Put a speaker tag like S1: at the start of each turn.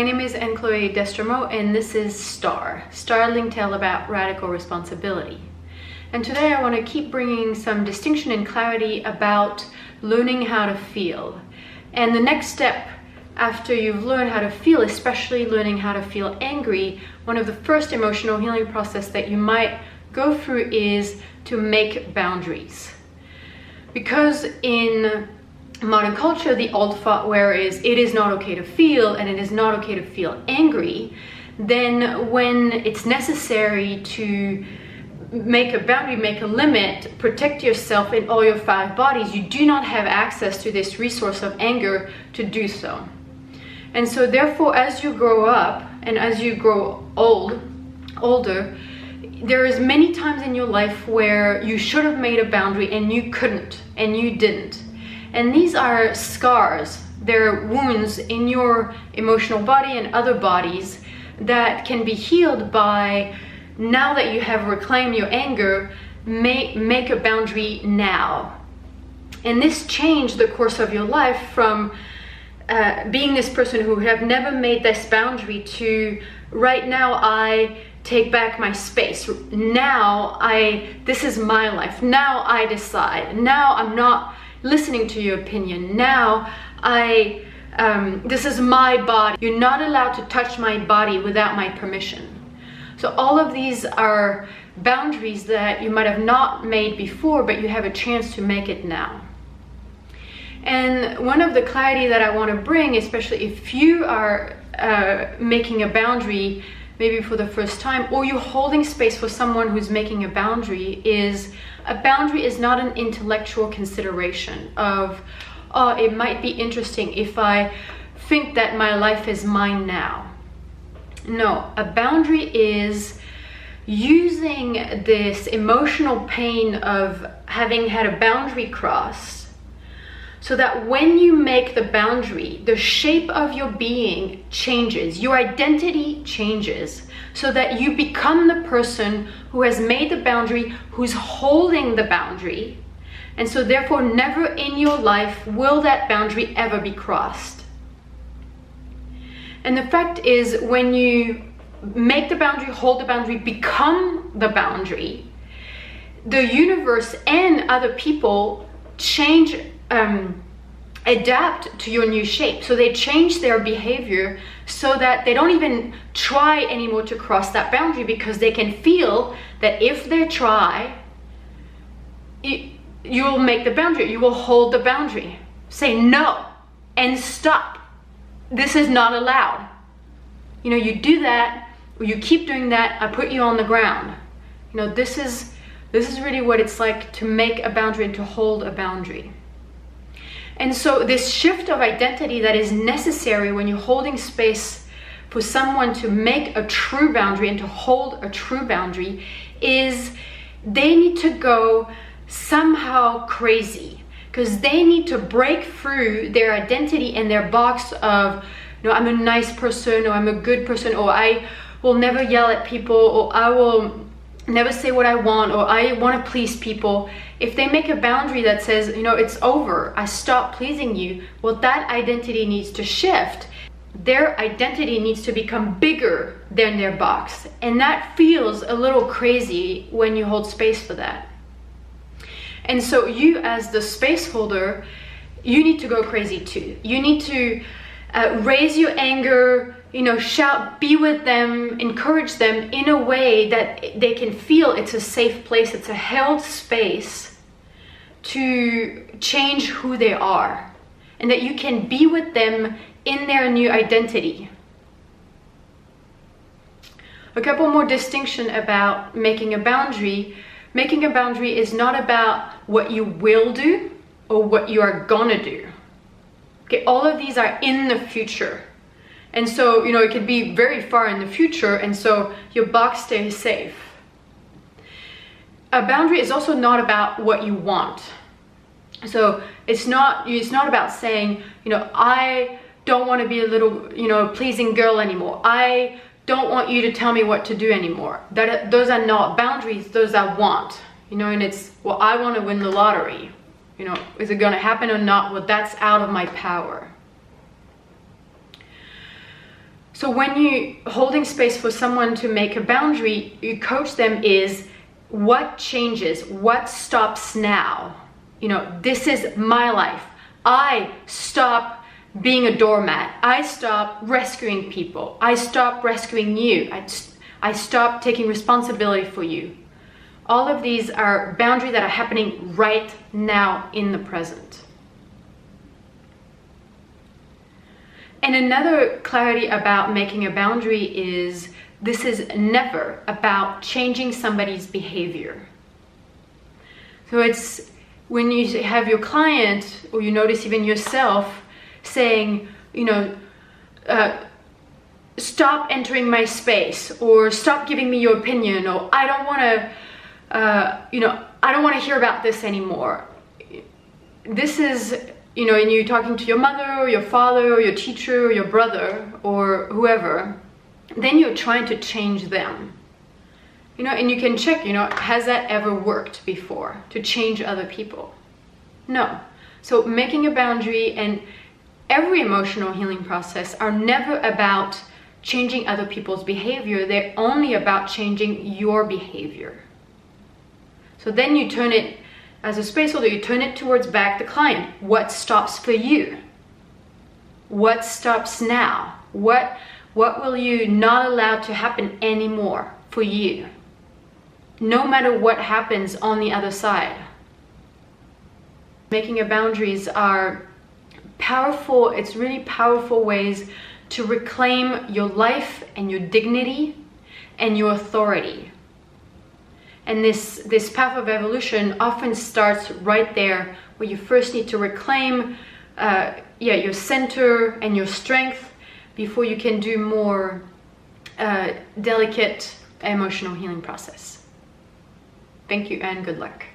S1: My name is Anne-Chloé and this is STARR, Startling Tale About Radical Responsibility. And today I want to keep bringing some distinction and clarity about learning how to feel. And the next step after you've learned how to feel, especially learning how to feel angry, one of the first emotional healing process that you might go through is to make boundaries. Because in modern culture, the old thought where is it is not okay to feel and it is not okay to feel angry, then when it's necessary to make a boundary, make a limit, protect yourself in all your 5 bodies, you do not have access to this resource of anger to do so. And so therefore, as you grow up and as you grow older, there is many times in your life where you should have made a boundary and you couldn't and you didn't. And these are scars. They're wounds in your emotional body and other bodies that can be healed by, now that you have reclaimed your anger, make a boundary now. And this changed the course of your life from being this person who have never made this boundary to right now I take back my space. Now this is my life. Now I decide. Now I'm not listening to your opinion. Now this is my body. You're not allowed to touch my body without my permission. So all of these are boundaries that you might have not made before, but you have a chance to make it now. And one of the clarity that I want to bring, especially if you are making a boundary maybe for the first time, or you're holding space for someone who's making a boundary, is a boundary is not an intellectual consideration of, oh, it might be interesting if I think that my life is mine now. No, a boundary is using this emotional pain of having had a boundary crossed, so that when you make the boundary, the shape of your being changes, your identity changes, so that you become the person who has made the boundary, who's holding the boundary. And so therefore, never in your life will that boundary ever be crossed. And the fact is, when you make the boundary, hold the boundary, become the boundary, the universe and other people change, adapt to your new shape. So they change their behavior so that they don't even try anymore to cross that boundary, because they can feel that if they try, you will make the boundary, you will hold the boundary. Say no and stop. This is not allowed. You know, you do that, or you keep doing that, I put you on the ground. You know, this is really what it's like to make a boundary and to hold a boundary. And so this shift of identity that is necessary when you're holding space for someone to make a true boundary and to hold a true boundary is they need to go somehow crazy, because they need to break through their identity and their box of, no, I'm a nice person, or I'm a good person, or I will never yell at people, or I will never say what I want, or I want to please people. If they make a boundary that says, you know, it's over, I stop pleasing you, well, that identity needs to shift. Their identity needs to become bigger than their box. And that feels a little crazy when you hold space for that. And so you, as the space holder, you need to go crazy too. You need to raise your anger, you know, shout, be with them, encourage them in a way that they can feel it's a safe place, it's a held space to change who they are, and that you can be with them in their new identity. A couple more distinction about making a boundary. Making a boundary is not about what you will do or what you are gonna do. Okay, all of these are in the future. And so, you know, it could be very far in the future, and so your box stays safe. A boundary is also not about what you want. So it's not about saying, you know, I don't want to be a little, you know, pleasing girl anymore. I don't want you to tell me what to do anymore. Those are not boundaries, those are want. You know, and it's, well, I want to win the lottery. You know, is it going to happen or not? Well, that's out of my power. So when you holding space for someone to make a boundary, you coach them is what changes, what stops now. You know, this is my life. I stop being a doormat. I stop rescuing people. I stop rescuing you. I stop taking responsibility for you. All of these are boundaries that are happening right now in the present. And another clarity about making a boundary is this is never about changing somebody's behavior. So it's when you have your client, or you notice even yourself, saying, you know, stop entering my space, or stop giving me your opinion, or I don't want to, you know, I don't want to hear about this anymore. This is, you know, and you're talking to your mother or your father or your teacher or your brother or whoever, then you're trying to change them. You know, and you can check, you know, has that ever worked before to change other people? No. So making a boundary and every emotional healing process are never about changing other people's behavior. They're only about changing your behavior. So then you turn it as a space holder, you turn it towards back the client. What stops for you? What stops now? What will you not allow to happen anymore for you? No matter what happens on the other side. Making a boundaries are powerful, it's really powerful ways to reclaim your life and your dignity and your authority. And this path of evolution often starts right there, where you first need to reclaim your center and your strength before you can do more delicate emotional healing process. Thank you and good luck.